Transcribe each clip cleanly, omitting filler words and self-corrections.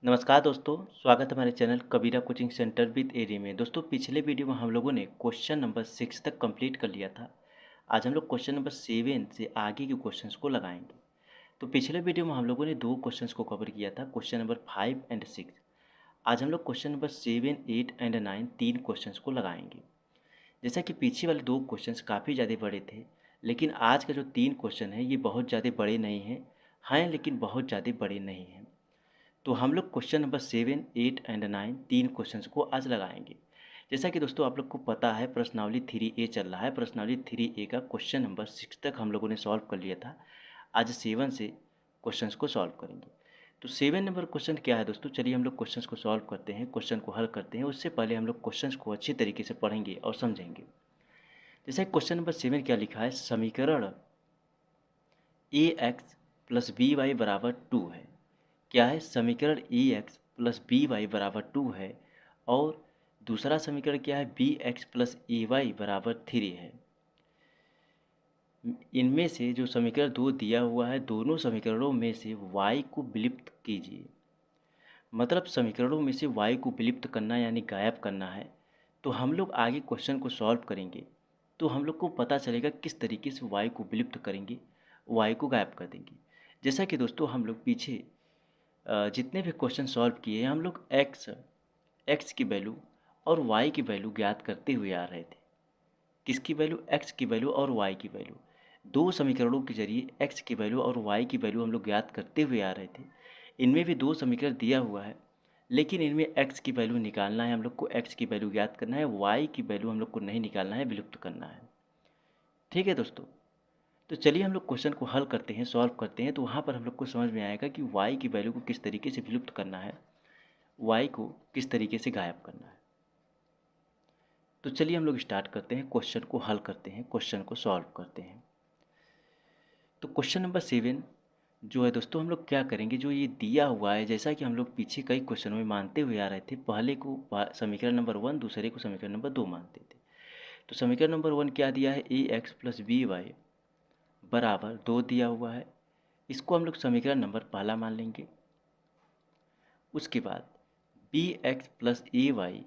नमस्कार दोस्तों, स्वागत है हमारे channel Kabira coaching centre with एरी में। दोस्तों पिछले वीडियो में हम लोगों ने क्वेश्चन नंबर 6 तक कंप्लीट कर लिया था। आज हम लोग क्वेश्चन नंबर 7 से आगे के क्वेश्चंस को लगाएंगे। तो पिछले वीडियो में हम लोगों ने दो क्वेश्चंस को कवर किया था, क्वेश्चन नंबर 5 एंड 6। आज हम लोग क्वेश्चन नंबर 7, 8 एंड 9 तीन क्वेश्चंस को लगाएंगे। जैसा कि पीछे वाले दो क्वेश्चंस काफ़ी ज़्यादा बड़े थे, लेकिन आज का जो तीन क्वेश्चन है ये बहुत ज़्यादा बड़े नहीं हैं लेकिन बहुत ज़्यादा बड़े नहीं हैं। तो हम लोग क्वेश्चन नंबर 7, 8 एंड 9 तीन क्वेश्चंस को आज लगाएंगे। जैसा कि दोस्तों आप लोग को पता है प्रश्नावली 3A चल रहा है। प्रश्नावली 3A का क्वेश्चन नंबर 6 तक हम लोगों ने सॉल्व कर लिया था। आज 7 से क्वेश्चंस को सॉल्व करेंगे। तो 7 नंबर क्वेश्चन क्या है दोस्तों, चलिए हम लोग क्वेश्चंस को सॉल्व करते हैं, क्वेश्चन को हल करते हैं। उससे पहले हम लोग क्वेश्चंस को अच्छी तरीके से पढ़ेंगे और समझेंगे। जैसे क्वेश्चन नंबर 7 क्या लिखा है, समीकरण ax प्लस बी वाई बराबर 2 है। क्या है, समीकरण ए एक्स प्लस बी वाई बराबर 2 है। और दूसरा समीकरण क्या है, बी एक्स प्लस ए वाई बराबर 3 है। इनमें से जो समीकरण दो दिया हुआ है, दोनों समीकरणों में से y को विलुप्त कीजिए। मतलब समीकरणों में से y को विलुप्त करना यानी गायब करना है। तो हम लोग आगे क्वेश्चन को सॉल्व करेंगे तो हम लोग को पता चलेगा किस तरीके से y को विलुप्त करेंगे, y को गायब कर देंगे। जैसा कि दोस्तों हम लोग पीछे जितने भी क्वेश्चन सॉल्व किए हम लोग एक्स की वैल्यू और वाई की वैल्यू ज्ञात करते हुए आ रहे थे। किसकी वैल्यू, एक्स की वैल्यू और वाई की वैल्यू। दो समीकरणों के जरिए एक्स की वैल्यू और वाई की वैल्यू हम लोग ज्ञात करते हुए आ रहे थे। इनमें भी दो समीकरण दिया हुआ है, लेकिन इनमें एक्स की वैल्यू निकालना है हम लोग को, एक्स की वैल्यू ज्ञात करना है, वाई की वैल्यू हम लोग को नहीं निकालना है, विलुप्त करना है। ठीक है दोस्तों, तो चलिए हम लोग क्वेश्चन को हल करते हैं, सॉल्व करते हैं। तो वहाँ पर हम लोग को समझ में आएगा कि वाई की वैल्यू को किस तरीके से विलुप्त करना है, वाई को किस तरीके से गायब करना है। तो चलिए हम लोग स्टार्ट करते हैं, क्वेश्चन को हल करते हैं, क्वेश्चन को सॉल्व करते हैं। तो क्वेश्चन नंबर 7 जो है दोस्तों, हम लोग क्या करेंगे, जो ये दिया हुआ है, जैसा कि हम लोग पीछे कई क्वेश्चनों में मानते हुए आ रहे थे, पहले को समीकरण नंबर 1, दूसरे को समीकरण नंबर 2 मानते थे। तो समीकरण नंबर 1 क्या दिया है, A x plus B Y बराबर 2 दिया हुआ है। इसको हम लोग समीकरण नंबर पहला मान लेंगे। उसके बाद बी एक्स प्लस ए वाई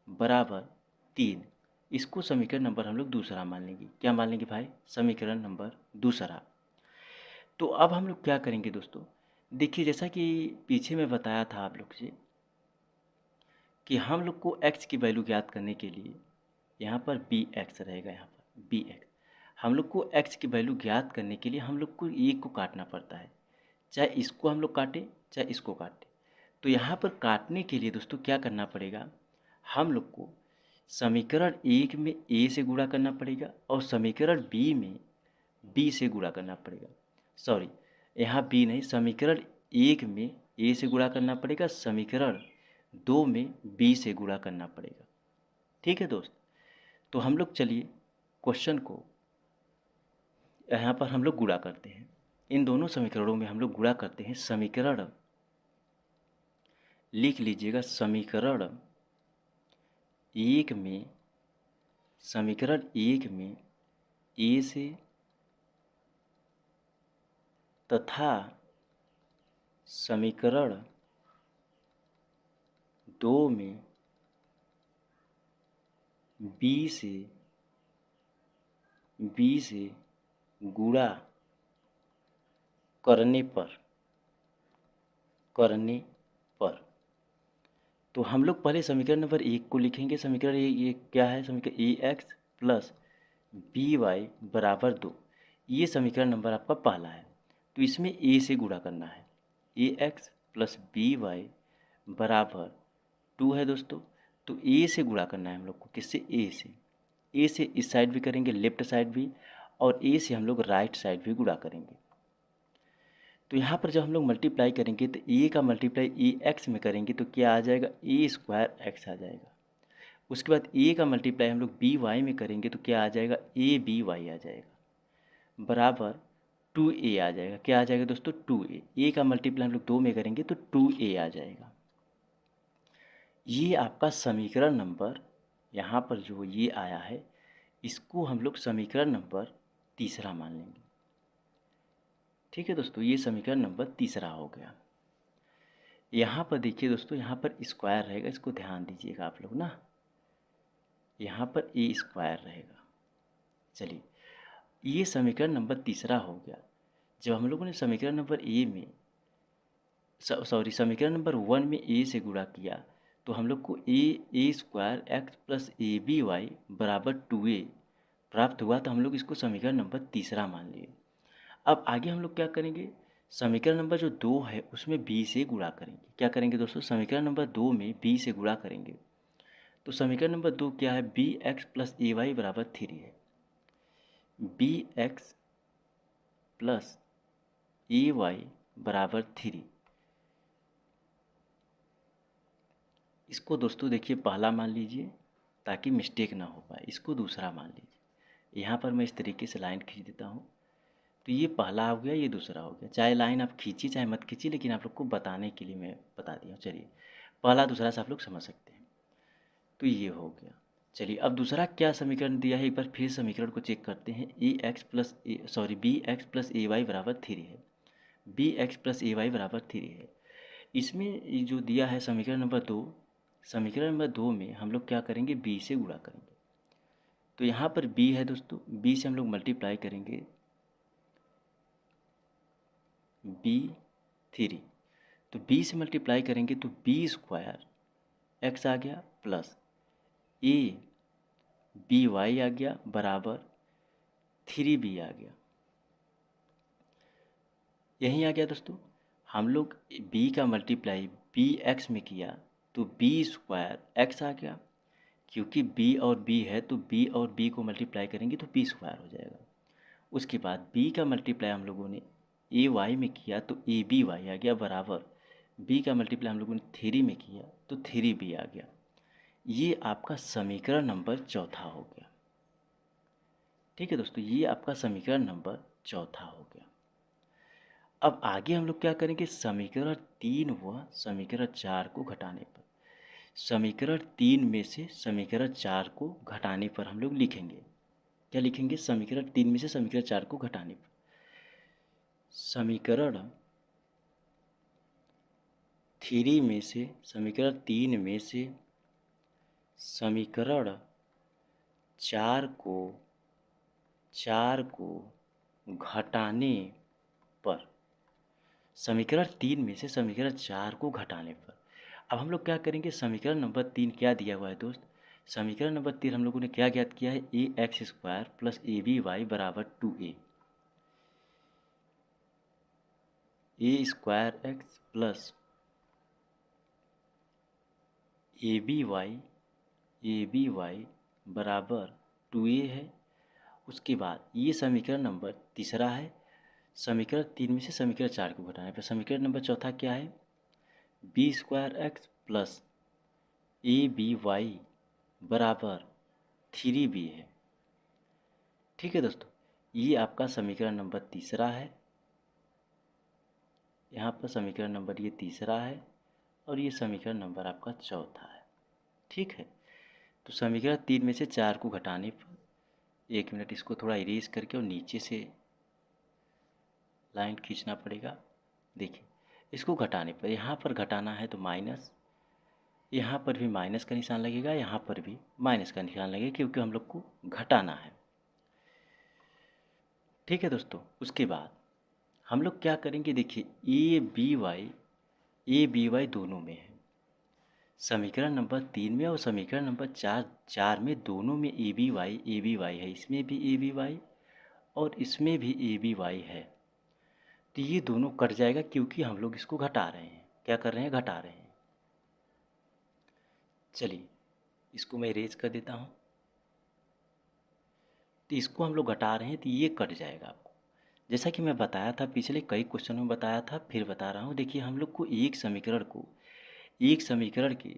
बराबर 3, इसको समीकरण नंबर हम लोग दूसरा मान लेंगे। क्या मान लेंगे भाई, समीकरण नंबर दूसरा। तो अब हम लोग क्या करेंगे दोस्तों, देखिए जैसा कि पीछे मैं बताया था आप लोग से कि हम लोग को x की वैल्यू ज्ञात करने के लिए यहाँ पर बी एक्स रहेगा, यहाँ पर बी एक्स। हम लोग को x की वैल्यू ज्ञात करने के लिए हम लोग को एक को काटना पड़ता है, चाहे इसको हम लोग काटें चाहे इसको काटें। तो यहाँ पर काटने के लिए दोस्तों क्या करना पड़ेगा, हम लोग को समीकरण 1 में a से गुणा करना पड़ेगा और समीकरण b में b से गुणा करना पड़ेगा। सॉरी, यहाँ b नहीं, समीकरण 1 में a से गुणा करना पड़ेगा, समीकरण 2 में b से गुणा करना पड़ेगा। ठीक है दोस्त, तो हम लोग चलिए क्वेश्चन को यहाँ पर हम लोग गुणा करते हैं। इन दोनों समीकरणों में हम लोग गुणा करते हैं। समीकरण लिख लीजिएगा, समीकरण 1 में, समीकरण 1 में a से तथा समीकरण 2 में b से गुणा करने पर तो हम लोग पहले समीकरण नंबर 1 को लिखेंगे। समीकरण ये क्या है, समीकरण ए एक्स प्लस बी वाई बराबर 2, ये समीकरण नंबर आपका पहला है। तो इसमें a से गुणा करना है, A x plus B Y बराबर 2 है दोस्तों। तो a से गुणा करना है हम लोग को, किससे, a से इस साइड भी करेंगे, लेफ्ट साइड भी, और a से हम लोग राइट साइड भी गुणा करेंगे। तो यहाँ पर जब हम लोग मल्टीप्लाई करेंगे तो a का मल्टीप्लाई ए एक्स में करेंगे तो क्या आ जाएगा, ए स्क्वायर एक्स आ जाएगा। उसके बाद a का मल्टीप्लाई हम लोग बी वाई में करेंगे तो क्या आ जाएगा, ए बी वाई आ जाएगा बराबर 2a आ जाएगा। क्या आ जाएगा दोस्तों, 2a। a का मल्टीप्लाई हम लोग 2 में करेंगे तो 2a आ जाएगा। ये आपका समीकरण नंबर यहाँ पर जो ये आया है, इसको हम लोग समीकरण नंबर तीसरा मान लेंगे। ठीक है दोस्तों, ये समीकरण नंबर तीसरा हो गया। यहाँ पर देखिए दोस्तों, यहाँ पर स्क्वायर रहेगा, इसको ध्यान दीजिएगा आप लोग ना, यहाँ पर ए स्क्वायर रहेगा। चलिए, ये समीकरण नंबर तीसरा हो गया। जब हम लोगों ने समीकरण नंबर ए में समीकरण नंबर 1 में ए से गुणा किया, तो हम लोग को A square x plus A B Y बराबर 2a प्राप्त हुआ, तो हम लोग इसको समीकरण नंबर तीसरा मान लिए। अब आगे हम लोग क्या करेंगे, समीकरण नंबर जो 2 है उसमें b से गुणा करेंगे। क्या करेंगे दोस्तों, समीकरण नंबर 2 में b से गुणा करेंगे। तो समीकरण नंबर 2 क्या है, बी एक्स प्लस ए वाई बराबर 3 है। बी एक्स प्लस ए वाई बराबर 3। इसको दोस्तों देखिए पहला मान लीजिए ताकि मिस्टेक ना हो पाए, इसको दूसरा मान लीजिए। यहाँ पर मैं इस तरीके से लाइन खींच देता हूँ, तो ये पहला हो गया, ये दूसरा हो गया। चाहे लाइन आप खींचिए चाहे मत खींचिए, लेकिन आप लोग को बताने के लिए मैं बता दिया हूँ। चलिए, पहला दूसरा से आप लोग समझ सकते हैं। तो ये हो गया। चलिए, अब दूसरा क्या समीकरण दिया है, एक बार फिर समीकरण को चेक करते हैं। बी एक्स प्लस ए वाई बराबर 3 है। बी एक्स प्लस ए वाई बराबर 3 है। इसमें ये जो दिया है समीकरण नंबर 2, समीकरण नंबर 2 में हम लोग क्या करेंगे, बी से गुणा करेंगे। तो यहाँ पर बी है दोस्तों, बी से हम लोग मल्टीप्लाई करेंगे b3। तो b से मल्टीप्लाई करेंगे तो बी स्क्वायर एक्स आ गया प्लस ए बी वाई आ गया बराबर 3b आ गया। यहीं आ गया दोस्तों। हम लोग b का मल्टीप्लाई बी एक्स में किया तो बी स्क्वायर एक्स आ गया, क्योंकि b और b है तो b और b को मल्टीप्लाई करेंगे तो बी स्क्वायर हो जाएगा। उसके बाद b का मल्टीप्लाई हम लोगों ने ए वाई में किया तो ए बी वाई आ गया बराबर b का मल्टीप्लाई हम लोगों ने 3 में किया तो 3b आ गया। ये आपका समीकरण नंबर चौथा हो गया। ठीक है दोस्तों, ये आपका समीकरण नंबर चौथा हो गया। अब आगे हम लोग क्या करेंगे, समीकरण 3 व समीकरण 4 को घटाने पर, समीकरण 3 में से समीकरण 4 को घटाने पर हम लोग लिखेंगे। क्या लिखेंगे, समीकरण 3 में से समीकरण 4 को घटाने पर, समीकरण 3 में से समीकरण 3 में से समीकरण 4 को घटाने पर, समीकरण 3 में से समीकरण 4 को घटाने पर। अब हम लोग क्या करेंगे, समीकरण नंबर 3 क्या दिया हुआ है दोस्त, समीकरण नंबर 3 हम लोगों ने क्या ज्ञात किया है, A X square plus A B Y बराबर 2a। A square x plus A B Y बराबर 2a है। उसके बाद ये समीकरण नंबर तीसरा है। समीकरण 3 में से समीकरण 4 को घटाने पर समीकरण नंबर चौथा क्या है, b square x plus A B Y बराबर 3b है। ठीक है दोस्तों, ये आपका समीकरण नंबर तीसरा है। यहाँ पर समीकरण नंबर ये तीसरा है और ये समीकरण नंबर आपका चौथा है। ठीक है, तो समीकरण 3 में से 4 को घटाने पर, 1 मिनट इसको थोड़ा इरेज करके और नीचे से लाइन खींचना पड़ेगा। देखिए, इसको घटाने पर, यहाँ पर घटाना है तो माइनस, यहाँ पर भी माइनस का निशान लगेगा, यहाँ पर भी माइनस का निशान लगेगा, क्योंकि हम लोग को घटाना है। ठीक है दोस्तों, उसके बाद हम लोग क्या करेंगे, देखिए ए बी वाई दोनों में है, समीकरण नंबर 3 में और समीकरण नंबर 4 में, दोनों में ए बी वाई है। इसमें भी ए बी वाई और इसमें भी ए बी वाई है। तो ये दोनों कट जाएगा, क्योंकि हम लोग इसको घटा रहे हैं। क्या कर रहे हैं, घटा रहे हैं। चलिए, इसको मैं इरेज कर देता हूँ। तो इसको हम लोग घटा रहे हैं तो ये कट जाएगा आपको, जैसा कि मैं बताया था पिछले कई क्वेश्चनों में बताया था, फिर बता रहा हूँ। देखिए, हम लोग को एक समीकरण के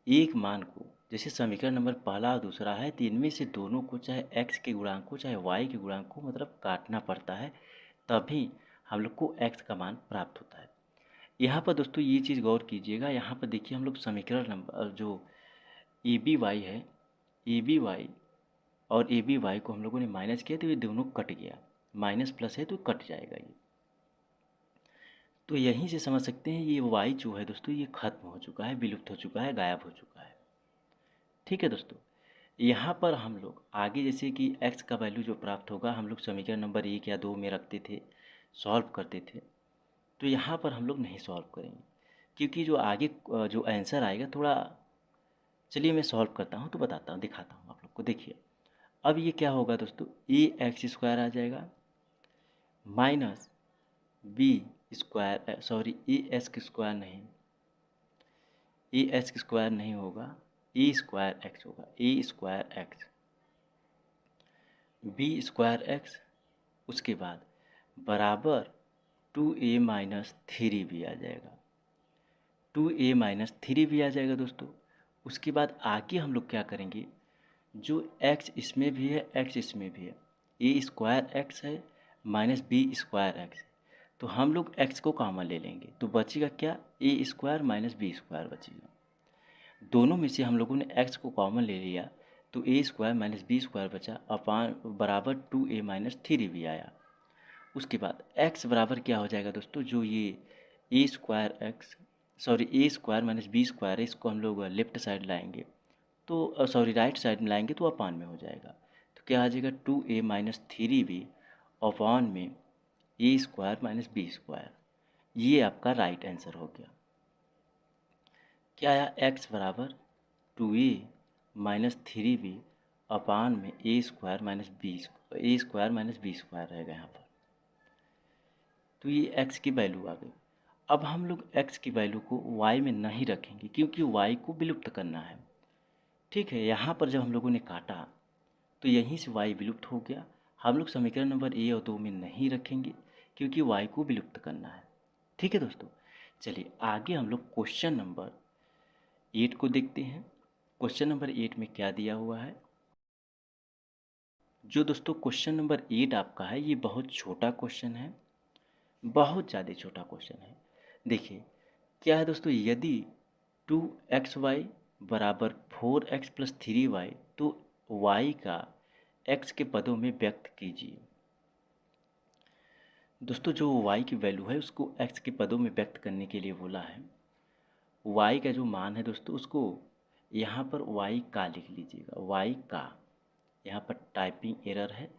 एक मान को, जैसे समीकरण नंबर पहला और दूसरा है, तो इनमें से दोनों को, चाहे x के गुणांक को चाहे y के गुणांक को, मतलब काटना पड़ता है, तभी हम लोग को x का मान प्राप्त होता है। यहाँ पर दोस्तों ये चीज़ गौर कीजिएगा, यहाँ पर देखिए हम लोग समीकरण नंबर जो ए बी वाई है, ए बी वाई और ए बी वाई को हम लोगों ने माइनस किया तो ये दोनों कट गया, माइनस प्लस है तो कट जाएगा ये। तो यहीं से समझ सकते हैं ये y जो है दोस्तों ये खत्म हो चुका है, विलुप्त हो चुका है, गायब हो चुका है। ठीक है दोस्तों, यहाँ पर हम लोग आगे जैसे कि x का वैल्यू जो प्राप्त होगा हम लोग समीकरण नंबर 1 या 2 में रखते थे, सॉल्व करते थे। तो यहाँ पर हम लोग नहीं सॉल्व करेंगे, क्योंकि जो आगे जो आंसर आएगा थोड़ा, चलिए मैं सॉल्व करता हूँ तो बताता हूँ, दिखाता हूँ आप लोग को। देखिए अब ये क्या होगा दोस्तों, ए एक्स स्क्वायर आ जाएगा माइनस बी स्क्वायर, सॉरी ए एक्स स्क्वायर नहीं, ए एक्स स्क्वायर नहीं होगा, ए स्क्वायर एक्स होगा, A square X, B square X, उसके बाद बराबर 2a-3 भी आ जाएगा, 2a-3 भी आ जाएगा दोस्तों। उसके बाद आगे हम लोग क्या करेंगे, जो x इसमें भी है, x इसमें भी है, ए स्क्वायर एक्स है माइनस बी स्क्वायर एक्स है, तो हम लोग x को कॉमन ले लेंगे तो बचेगा क्या, ए स्क्वायर माइनस बी स्क्वायर बचेगा। दोनों में से हम लोगों ने x को कॉमन ले लिया तो ए स्क्वायर माइनस बी स्क्वायर बचा, अपान बराबर 2a-3 भी आया। उसके बाद x बराबर क्या हो जाएगा दोस्तों, जो ये ए स्क्वायर एक्स, सॉरी ए स्क्वायर माइनस बी स्क्वायर है, इसको हम लोग लेफ्ट साइड लाएंगे तो सॉरी राइट साइड में लाएंगे तो अपान में हो जाएगा। तो क्या आ जाएगा 2a-3b अपान में ए स्क्वायर माइनस बी स्क्वायर। ये आपका राइट आंसर हो गया। क्या आया, x बराबर 2a-3b अपान में ए स्क्वायर माइनस बी, ए स्क्वायर माइनस बी स्क्वायर रहेगा यहाँ पर। तो ये x की वैल्यू आ गई। अब हम लोग x की वैल्यू को y में नहीं रखेंगे क्योंकि y को विलुप्त करना है। ठीक है, यहाँ पर जब हम लोगों ने काटा तो यहीं से y विलुप्त हो गया। हम लोग समीकरण नंबर 1 और 2 में नहीं रखेंगे क्योंकि y को विलुप्त करना है। ठीक है दोस्तों, चलिए आगे हम लोग क्वेश्चन नंबर 8 को देखते हैं। क्वेश्चन नंबर 8 में क्या दिया हुआ है, जो दोस्तों क्वेश्चन नंबर 8 आपका है ये बहुत छोटा क्वेश्चन है, बहुत ज़्यादा छोटा क्वेश्चन है। देखिए क्या है दोस्तों, यदि 2xy बराबर 4x प्लस 3y तो y का x के पदों में व्यक्त कीजिए। दोस्तों जो y की वैल्यू है उसको x के पदों में व्यक्त करने के लिए बोला है। y का जो मान है दोस्तों उसको यहाँ पर y का लिख लीजिएगा, y का, यहाँ पर टाइपिंग एरर है,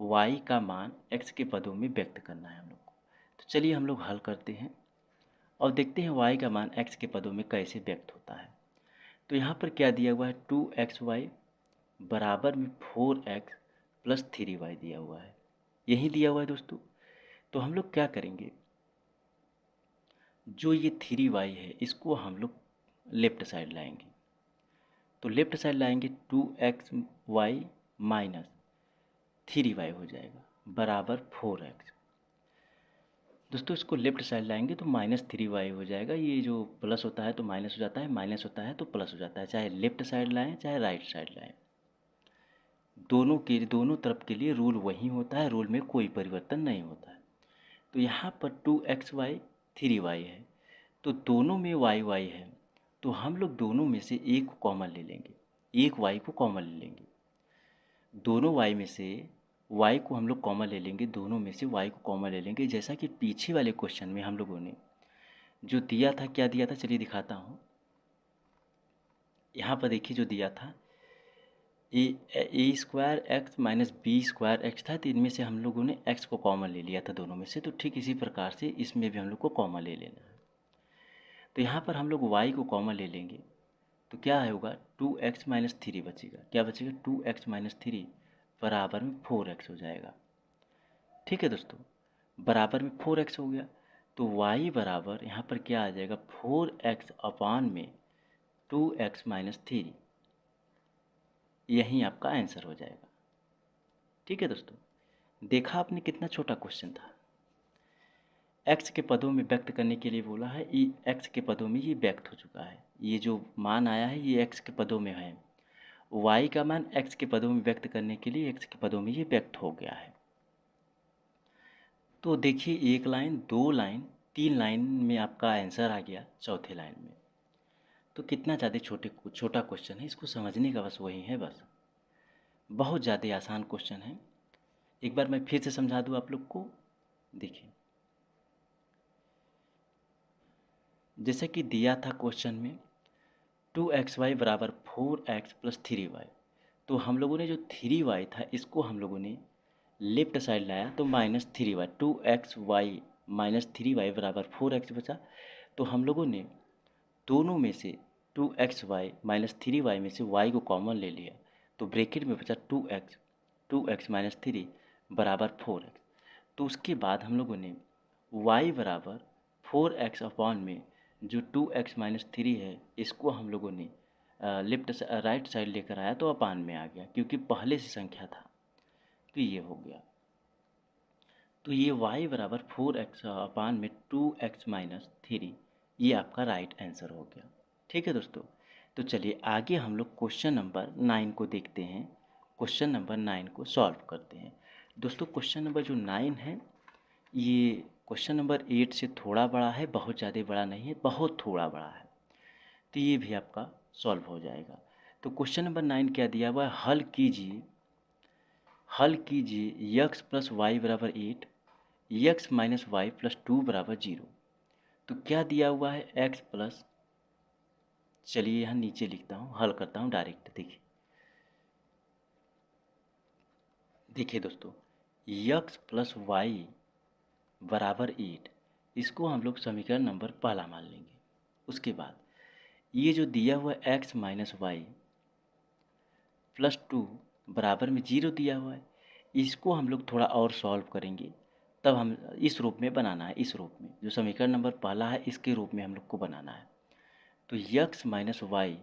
y का मान x के पदों में व्यक्त करना है हम लोग को। तो चलिए हम लोग हल करते हैं और देखते हैं y का मान x के पदों में कैसे व्यक्त होता है। तो यहाँ पर क्या दिया हुआ है, 2xy बराबर में 4x प्लस 3y दिया हुआ है, यही दिया हुआ है दोस्तों। तो हम लोग क्या करेंगे, जो ये 3y है इसको हम लोग लेफ्ट साइड लाएंगे। तो लेफ्ट साइड लाएंगे 2xy माइनस 3y हो जाएगा बराबर 4x। दोस्तों इसको लेफ्ट साइड लाएंगे तो -3y हो जाएगा, ये जो प्लस होता है तो माइनस हो जाता है, माइनस होता है तो प्लस हो जाता है, चाहे लेफ्ट साइड लाएं चाहे राइट साइड लाएं, दोनों तरफ के लिए रूल वही होता है, रूल में कोई परिवर्तन नहीं होता है। तो यहाँ पर 2xy 3y है तो दोनों में y है, तो हम लोग दोनों में से एक को कॉमन ले लेंगे, एक y को कॉमन ले लेंगे, दोनों y में से y को हम लोग कॉमन ले लेंगे, दोनों में से y को कॉमन ले लेंगे, जैसा कि पीछे वाले क्वेश्चन में हम लोगों ने जो दिया था, क्या दिया था चलिए दिखाता हूँ। यहाँ पर देखिए जो दिया था A square X minus B square X था, तो इनमें से हम लोगों ने x को कॉमन ले लिया था दोनों में से, तो ठीक इसी प्रकार से इसमें भी हम लोग को कॉमन ले लेना है। तो यहाँ पर हम लोग y को कॉमन ले लेंगे तो क्या होगा, 2x-3 बचेगा, क्या बचेगा 2x-3 बराबर में 4x हो जाएगा। ठीक है दोस्तों, बराबर में 4x हो गया तो y बराबर यहाँ पर क्या आ जाएगा, 4x अपान में 2x-3, यही आपका आंसर हो जाएगा। ठीक है दोस्तों, देखा आपने कितना छोटा क्वेश्चन था। x के पदों में व्यक्त करने के लिए बोला है, ये x के पदों में ये व्यक्त हो चुका है, ये जो मान आया है ये x के पदों में है, y का मान x के पदों में व्यक्त करने के लिए x के पदों में ये व्यक्त हो गया है। तो देखिए एक लाइन, दो लाइन, तीन लाइन में आपका आंसर आ गया चौथे लाइन में। तो कितना ज़्यादा छोटा क्वेश्चन है, इसको समझने का बस वही है, बस बहुत ज़्यादा आसान क्वेश्चन है। एक बार मैं फिर से समझा दूँ आप लोग को, देखिए जैसे कि दिया था क्वेश्चन में 2xy बराबर 4x प्लस 3y। तो हम लोगों ने जो 3y था इसको हम लोगों ने लेफ्ट साइड लाया तो -3y, 2xy -3y बराबर 4x बचा। तो हम लोगों ने दोनों में से 2xy -3y में से y को कॉमन ले लिया, तो ब्रैकेट में बचा 2x -3 बराबर 4x। तो उसके बाद हम लोगों ने y बराबर 4x अपॉन में जो 2x -3 है इसको हम लोगों ने राइट साइड लेकर आया तो अपान में आ गया, क्योंकि पहले से संख्या था तो ये हो गया। तो ये y बराबर 4x अपान में 2x -3, ये आपका राइट आंसर हो गया। ठीक है दोस्तों, तो चलिए आगे हम लोग क्वेश्चन नंबर 9 को देखते हैं। क्वेश्चन नंबर 9 को सॉल्व करते हैं। दोस्तों क्वेश्चन नंबर जो 9 है ये क्वेश्चन नंबर 8 से थोड़ा बड़ा है, बहुत ज़्यादा बड़ा नहीं है, बहुत थोड़ा बड़ा है। तो ये भी आपका सॉल्व हो जाएगा। तो क्वेश्चन नंबर 9 क्या दिया हुआ है, हल कीजिए x प्लस वाई बराबर 8, x माइनस वाई प्लस 2 बराबर 0। तो क्या दिया हुआ है x प्लस, चलिए यहाँ नीचे लिखता हूँ, हल करता हूँ डायरेक्ट। देखिए दोस्तों, x प्लस वाई बराबर 8, इसको हम लोग समीकरण नंबर पहला मान लेंगे। उसके बाद ये जो दिया हुआ है x माइनस वाई प्लस 2 बराबर में 0 दिया हुआ है, इसको हम लोग थोड़ा और सॉल्व करेंगे, तब हम इस रूप में बनाना है। इस रूप में जो समीकरण नंबर पहला है इसके रूप में हम लोग को बनाना है। तो x माइनस वाई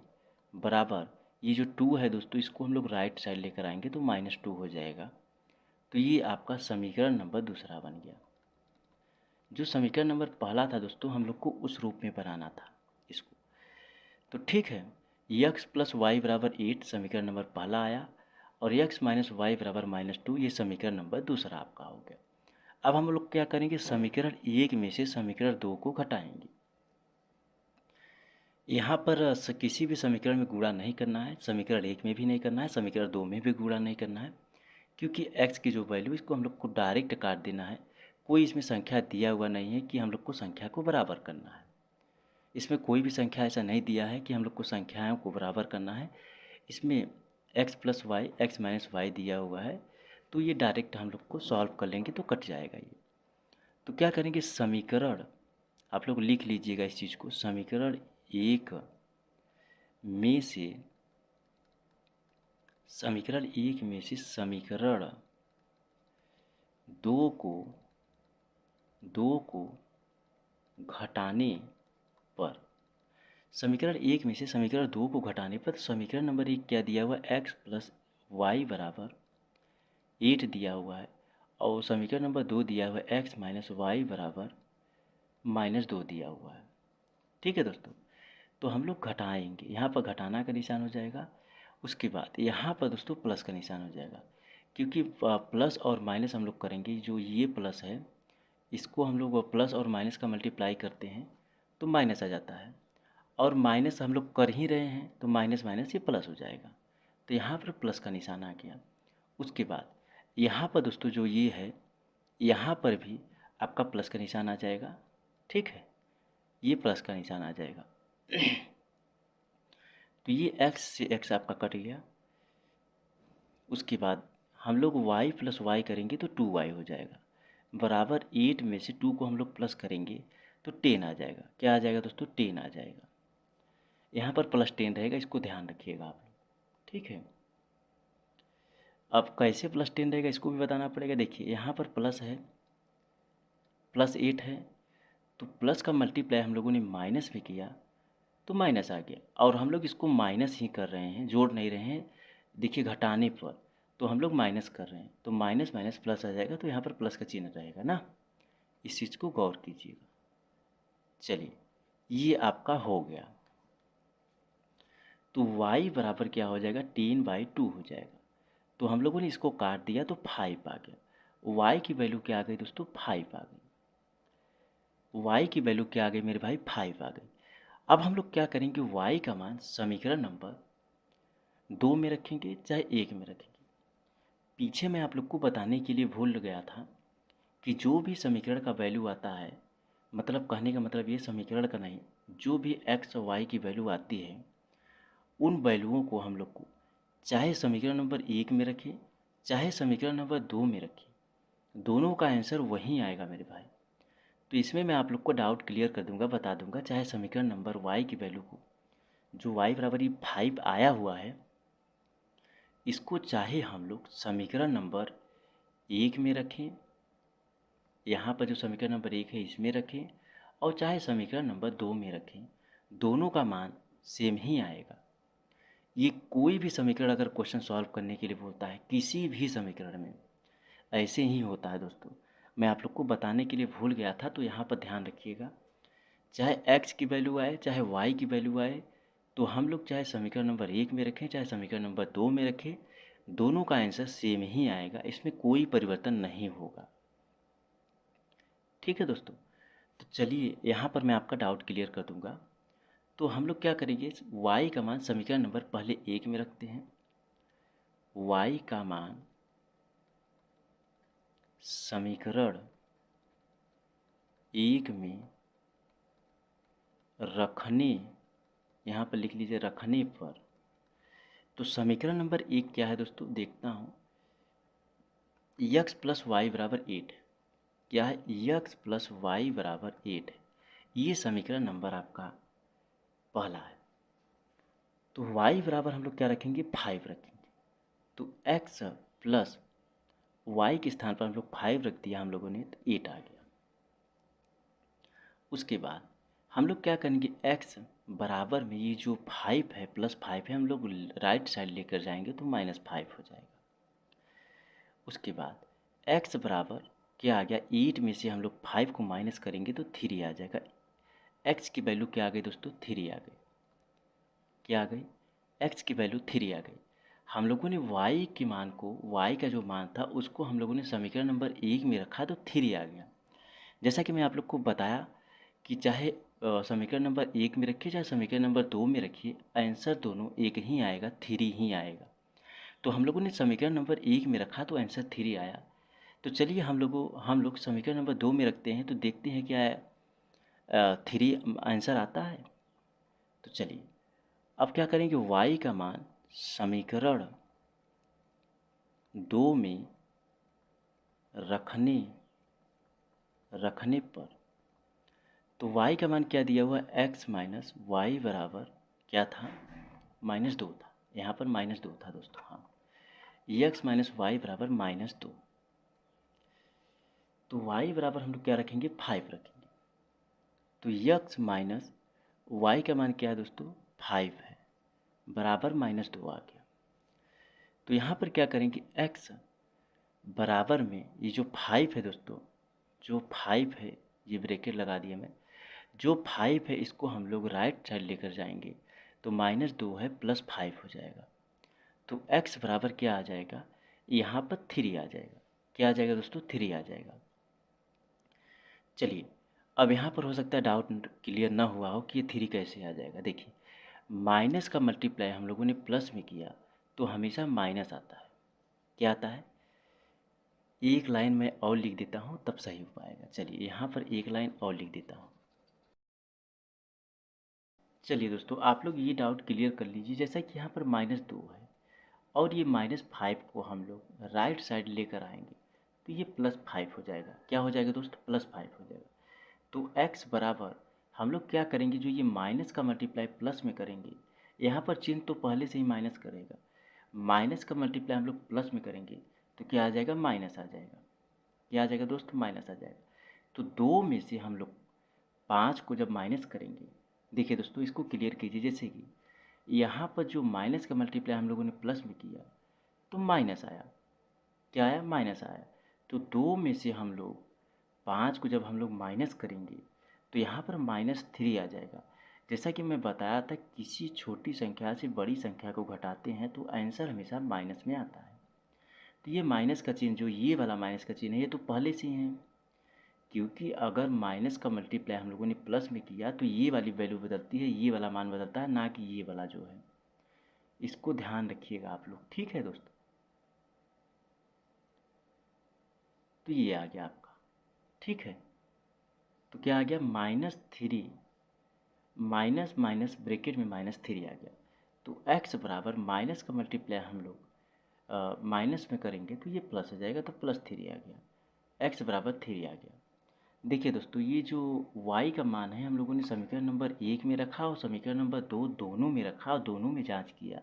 बराबर ये जो 2 है दोस्तों, इसको हम लोग राइट साइड लेकर आएंगे तो -2 हो जाएगा। तो ये आपका समीकरण नंबर दूसरा बन गया। जो समीकरण नंबर पहला था दोस्तों, हम लोग को उस रूप में बनाना था इसको। तो ठीक है, x प्लस वाई बराबर 8 समीकरण नंबर पहला आया, और x माइनस वाई बराबर -2 ये समीकरण नंबर दूसरा आपका हो गया। अब हम लोग क्या करेंगे, समीकरण 1 में से समीकरण 2 को घटाएंगे। यहाँ पर किसी भी समीकरण में गुणा नहीं करना है, समीकरण 1 में भी नहीं करना है, समीकरण 2 में भी गुणा नहीं करना है, क्योंकि x की जो वैल्यू इसको हम लोग को डायरेक्ट काट देना है। कोई इसमें संख्या दिया हुआ नहीं है कि हम लोग को संख्या को बराबर करना है। इसमें कोई भी संख्या ऐसा नहीं दिया है कि हम लोग को संख्याओं को बराबर करना है। इसमें x प्लस वाई, एक्स माइनस वाई दिया हुआ है, तो ये डायरेक्ट हम लोग को सॉल्व कर लेंगे तो कट जाएगा ये। तो क्या करेंगे, समीकरण आप लोग लिख लीजिएगा इस चीज़ को, समीकरण 1 में से समीकरण 2 को घटाने पर, समीकरण 1 में से समीकरण 2 को घटाने पर समीकरण नंबर 1 क्या दिया हुआ है, x प्लस वाई बराबर 8 दिया हुआ है, और समीकरण नंबर 2 दिया हुआ है x माइनस वाई बराबर -2 दिया हुआ है। ठीक है दोस्तों, तो हम लोग घटाएंगे, यहाँ पर घटाना का निशान हो जाएगा। उसके बाद यहाँ पर दोस्तों प्लस का निशान हो जाएगा, क्योंकि प्लस और माइनस हम लोग करेंगे। जो ये प्लस है इसको हम लोग प्लस और माइनस का मल्टीप्लाई करते हैं तो माइनस आ जाता है, और माइनस हम लोग कर ही रहे हैं तो माइनस माइनस ये प्लस हो जाएगा। तो यहाँ पर प्लस का निशान आ गया। उसके बाद यहाँ पर दोस्तों जो ये है, यहाँ पर भी आपका प्लस का निशान आ जाएगा। ठीक है, ये प्लस का निशान आ जाएगा। तो ये x से x आपका कट गया। उसके बाद हम लोग y प्लस वाई करेंगे तो 2y हो जाएगा, बराबर 8 में से 2 को हम लोग प्लस करेंगे तो 10 आ जाएगा। क्या आ जाएगा दोस्तों, 10 आ जाएगा। यहाँ पर प्लस 10 रहेगा, इसको ध्यान रखिएगा आप लोग। ठीक है, अब कैसे प्लस 10 रहेगा इसको भी बताना पड़ेगा। देखिए यहाँ पर प्लस है, प्लस 8 है, तो प्लस का मल्टीप्लाई हम लोगों ने माइनस में किया तो माइनस आ गया, और हम लोग इसको माइनस ही कर रहे हैं, जोड़ नहीं रहे हैं। देखिए घटाने पर तो हम लोग माइनस कर रहे हैं, तो माइनस माइनस प्लस आ जाएगा, तो यहाँ पर प्लस का चिन्ह रहेगा ना। इस चीज़ को गौर कीजिएगा। चलिए ये आपका हो गया। तो y बराबर क्या हो जाएगा, 10/2 हो जाएगा। तो हम लोगों ने इसको काट दिया तो 5 आ गया। y की वैल्यू क्या आ गई दोस्तों, 5 आ गई। y की वैल्यू क्या आ गई मेरे भाई, 5 आ गई। अब हम लोग क्या करेंगे, y का मान समीकरण नंबर 2 में रखेंगे चाहे 1 में रखेंगे। पीछे मैं आप लोग को बताने के लिए भूल गया था कि जो भी समीकरण का वैल्यू आता है, मतलब कहने का मतलब ये समीकरण का नहीं, जो भी एक्स और वाई की वैल्यू आती है उन वैल्यूओं को हम लोग को चाहे समीकरण नंबर 1 में रखें चाहे समीकरण नंबर 2 में रखें, दोनों का आंसर वही आएगा मेरे भाई। तो इसमें मैं आप लोग को डाउट क्लियर कर दूंगा, बता दूंगा। चाहे समीकरण नंबर वाई की वैल्यू को, जो वाई बराबर ये 5 आया हुआ है, इसको चाहे हम लोग समीकरण नंबर 1 में रखें, यहाँ पर जो समीकरण नंबर 1 है इसमें रखें, और चाहे समीकरण नंबर 2 में रखें, दोनों का मान सेम ही आएगा। ये कोई भी समीकरण अगर क्वेश्चन सॉल्व करने के लिए बोलता है, किसी भी समीकरण में ऐसे ही होता है दोस्तों। मैं आप लोग को बताने के लिए भूल गया था, तो यहाँ पर ध्यान रखिएगा। चाहे x की वैल्यू आए चाहे y की वैल्यू आए, तो हम लोग चाहे समीकरण नंबर 1 में रखें चाहे समीकरण नंबर 2 में रखें, दोनों का आंसर सेम ही आएगा, इसमें कोई परिवर्तन नहीं होगा। ठीक है दोस्तों, तो चलिए यहाँ पर मैं आपका डाउट क्लियर कर दूंगा। तो हम लोग क्या करेंगे, y का मान समीकरण नंबर पहले 1 में रखते हैं। y का मान समीकरण 1 में रखने, यहाँ पर लिख लीजिए रखने पर, तो समीकरण नंबर 1 क्या है दोस्तों, देखता हूँ। x प्लस वाई बराबर 8 क्या है, x प्लस वाई बराबर 8 है। ये समीकरण नंबर आपका पहला है। तो y बराबर हम लोग क्या रखेंगे, 5 रखेंगे। तो x प्लस y के स्थान पर हम लोग 5 रख दिया हम लोगों ने, तो 8 आ गया। उसके बाद हम लोग क्या करेंगे, x बराबर में ये जो 5 है प्लस 5 है, हम लोग राइट साइड लेकर जाएंगे तो -5 हो जाएगा। उसके बाद x बराबर क्या आ गया, 8 में से हम लोग 5 को माइनस करेंगे तो 3 आ जाएगा। x की वैल्यू क्या आ गई दोस्तों, 3 आ गई। क्या आ गई, x की वैल्यू 3 आ गई। हम लोगों ने y के मान को, y का जो मान था उसको हम लोगों ने समीकरण नंबर 1 में रखा तो 3 आ गया। जैसा कि मैं आप लोग को बताया कि चाहे समीकरण नंबर 1 में रखिए चाहे समीकरण नंबर 2 में रखिए, आंसर दोनों एक ही आएगा, 3 ही आएगा। तो हम लोगों ने समीकरण नंबर 1 में रखा तो आंसर 3 आया। तो चलिए हम लोग समीकरण नंबर 2 में रखते हैं, तो देखते हैं क्या 3 आंसर आता है। तो चलिए अब क्या करेंगे, y का मान समीकरण 2 में रखने पर, तो y का मान क्या दिया हुआ है, x माइनस वाई बराबर क्या था, -2 था। यहाँ पर -2 था दोस्तों, हाँ। x माइनस वाई बराबर -2। तो y बराबर हम लोग क्या रखेंगे, 5 रखेंगे। तो x माइनस वाई का मान क्या है दोस्तों, 5 है, बराबर -2 आ गया। तो यहाँ पर क्या करेंगे, x बराबर में ये जो 5 है दोस्तों, जो 5 है, ये ब्रैकेट लगा दिया मैं, जो 5 है इसको हम लोग राइट साइड लेकर जाएंगे तो -2 है +5 हो जाएगा। तो x बराबर क्या आ जाएगा, यहाँ पर 3 आ जाएगा। क्या आ जाएगा दोस्तों, 3 आ जाएगा। चलिए अब यहाँ पर हो सकता है डाउट क्लियर ना हुआ हो कि ये 3 कैसे आ जाएगा। देखिए, माइनस का मल्टीप्लाई हम लोगों ने प्लस में किया तो हमेशा माइनस आता है। क्या आता है, एक लाइन में और लिख देता हूँ तब सही हो पाएगा। चलिए यहाँ पर एक लाइन और लिख देता हूँ। चलिए दोस्तों, आप लोग ये डाउट क्लियर कर लीजिए, जैसा कि यहाँ पर -2 है और ये -5 को हम लोग राइट साइड लेकर आएंगे तो ये +5 हो जाएगा। क्या हो जाएगा दोस्तों, +5 हो जाएगा। तो x बराबर हम लोग क्या करेंगे, जो ये माइनस का मल्टीप्लाई प्लस में करेंगे, यहाँ पर चिन्ह तो पहले से ही माइनस करेगा, माइनस का मल्टीप्लाई हम लोग प्लस में करेंगे तो क्या आ जाएगा, माइनस आ जाएगा। क्या आ जाएगा दोस्तों, माइनस आ जाएगा। तो 2 में से हम लोग 5 को जब माइनस करेंगे, देखिए दोस्तों इसको क्लियर कीजिए, जैसे कि यहाँ पर जो माइनस का मल्टीप्लाई हम लोगों ने प्लस में किया तो माइनस आया। क्या आया, माइनस आया। तो 2 में से हम लोग 5 को जब हम लोग माइनस करेंगे तो यहाँ पर -3 आ जाएगा। जैसा कि मैं बताया था, किसी छोटी संख्या से बड़ी संख्या को घटाते हैं तो आंसर हमेशा माइनस में आता है। तो ये माइनस का चिन्ह, जो ये वाला माइनस का चिन्ह है, ये तो पहले से ही है, क्योंकि अगर माइनस का मल्टीप्लाई हम लोगों ने प्लस में किया तो ये वाली वैल्यू बदलती है, ये वाला मान बदलता है, ना कि ये वाला जो है। इसको ध्यान रखिएगा आप लोग, ठीक है दोस्तों। तो ये आ गया आपका, ठीक है। तो क्या आ गया, -3 माइनस माइनस ब्रैकेट में -3 आ गया। तो x बराबर माइनस का मल्टीप्लाई हम लोग माइनस में करेंगे तो ये प्लस हो जाएगा, तो +3 आ गया। x बराबर 3 आ गया। देखिए दोस्तों, ये जो y का मान है हम लोगों ने समीकरण नंबर 1 में रखा और समीकरण नंबर 2 दोनों में रखा और दोनों में जांच किया,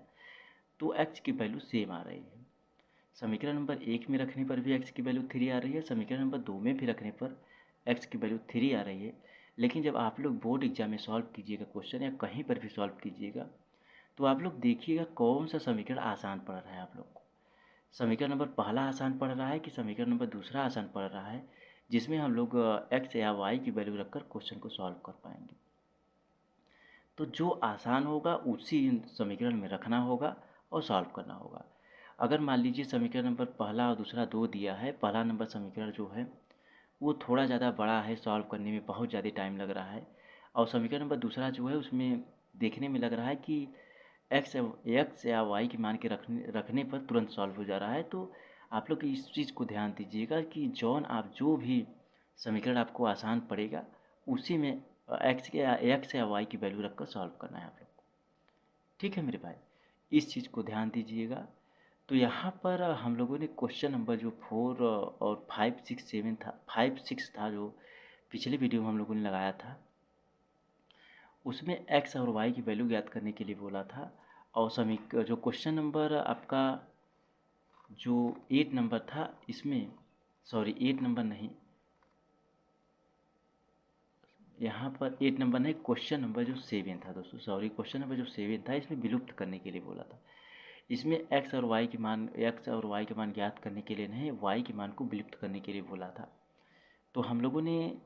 तो x की वैल्यू सेम आ रही है। समीकरण नंबर 1 में रखने पर भी x की वैल्यू 3 आ रही है, समीकरण नंबर 2 में भी रखने पर x की वैल्यू 3 आ रही है। लेकिन जब आप लोग बोर्ड एग्जाम में सॉल्व कीजिएगा क्वेश्चन या कहीं पर भी सॉल्व कीजिएगा, तो आप लोग देखिएगा कौन सा समीकरण आसान पड़ रहा है आप लोग को। समीकरण नंबर पहला आसान पड़ रहा है कि समीकरण नंबर दूसरा आसान पड़ रहा है, जिसमें हम लोग x या y की वैल्यू रखकर क्वेश्चन को सॉल्व कर पाएंगे। तो जो आसान होगा उसी समीकरण में रखना होगा और सॉल्व करना होगा। अगर मान लीजिए समीकरण नंबर पहला और दूसरा 2 दिया है, पहला नंबर समीकरण जो है वो थोड़ा ज़्यादा बड़ा है, सॉल्व करने में बहुत ज़्यादा टाइम लग रहा है, और समीकरण नंबर दूसरा जो है उसमें देखने में लग रहा है कि एक्स या वाई की मान के रखने पर तुरंत सॉल्व हो जा रहा है। तो आप लोग इस चीज़ को ध्यान दीजिएगा कि आप जो भी समीकरण आपको आसान पड़ेगा उसी में एक्स या वाई की वैल्यू रखकर सॉल्व करना है आप लोग को। ठीक है मेरे भाई, इस चीज़ को ध्यान दीजिएगा। तो यहाँ पर हम लोगों ने क्वेश्चन नंबर जो 4 और 5 6 7 था, 5 6 था, जो पिछले वीडियो में हम लोगों ने लगाया था, उसमें एक्स और वाई की वैल्यू ज्ञात करने के लिए बोला था। और जो क्वेश्चन नंबर आपका जो 8 नंबर था, इसमें सॉरी 8 नंबर नहीं, यहाँ पर 8 नंबर नहीं, क्वेश्चन नंबर जो 7 था दोस्तों, सॉरी क्वेश्चन नंबर जो 7 था, इसमें विलुप्त करने के लिए बोला था। इसमें एक्स और वाई के मान ज्ञात करने के लिए नहीं, वाई के मान को विलुप्त करने के लिए बोला था। तो हम लोगों ने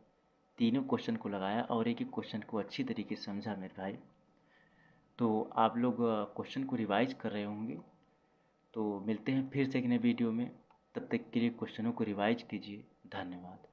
तीनों क्वेश्चन को लगाया और एक एक क्वेश्चन को अच्छी तरीके से समझा मेरे भाई। तो आप लोग क्वेश्चन को रिवाइज कर रहे होंगे। तो मिलते हैं फिर से एक नए वीडियो में, तब तक के लिए क्वेश्चनों को रिवाइज कीजिए। धन्यवाद।